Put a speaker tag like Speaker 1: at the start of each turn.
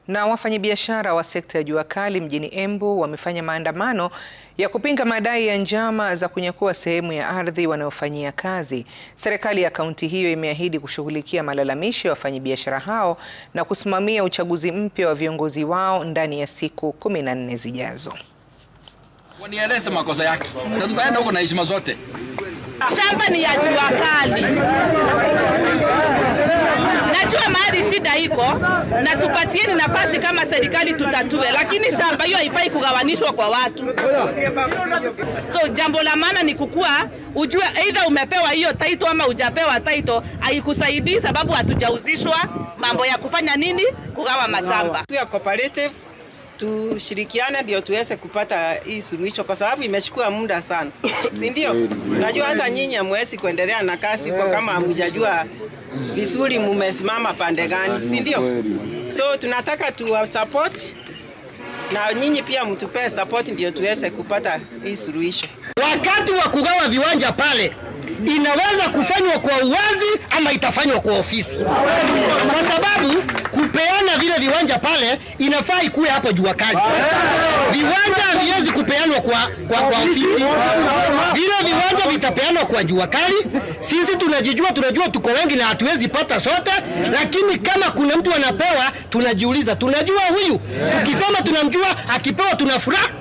Speaker 1: Na wafanyabiashara wa sekta ya jua kali mjini Embu wamefanya maandamano ya kupinga madai ya njama za kunyakua sehemu ya ardhi wanayofanyia kazi. Serikali ya kaunti hiyo imeahidi kushughulikia malalamishi ya wafanyabiashara hao na kusimamia uchaguzi mpya wa viongozi wao ndani ya siku 14 zijazo.
Speaker 2: Wanieleze makosa yake. Na tutaenda huko na heshima zote.
Speaker 3: Shamba ni ya jua kali. Najua mahali shida iko na tupatieni nafasi kama serikali tutatue, lakini shamba hiyo haifai kugawanishwa kwa watu. So jambo la maana ni kukua ujue either umepewa hiyo title ama hujapewa title, haikusaidii sababu hatujauzishwa mambo ya kufanya nini kugawa mashamba.
Speaker 4: Tuwe cooperative, tushirikiane ndio tuweze kupata hii suluhisho kwa sababu imechukua muda sana. Si ndio? Najua hata nyinyi hamwezi kuendelea na kazi kwa kama hamjajua vizuri mumesimama pande gani, si ndio? So tunataka tu support na nyinyi pia mtupe support ndio tuweze kupata hii suluhisho.
Speaker 5: Wakati wa kugawa viwanja pale inaweza kufanywa kwa uwazi ama itafanywa kwa ofisi. Kwa sababu kupeana vile viwanja pale inafaa ikuwe hapo jua kali. Viwanja haviwezi kupeanwa kwa ofisi. Vile viwanja vitapeanwa kwa jua kali. Sisi tunajijua tuko wengi na hatuwezi pata sote, lakini kama kuna mtu anapewa tunajiuliza, tunajua huyu? Tukisema tunamjua, akipewa tunafurahi.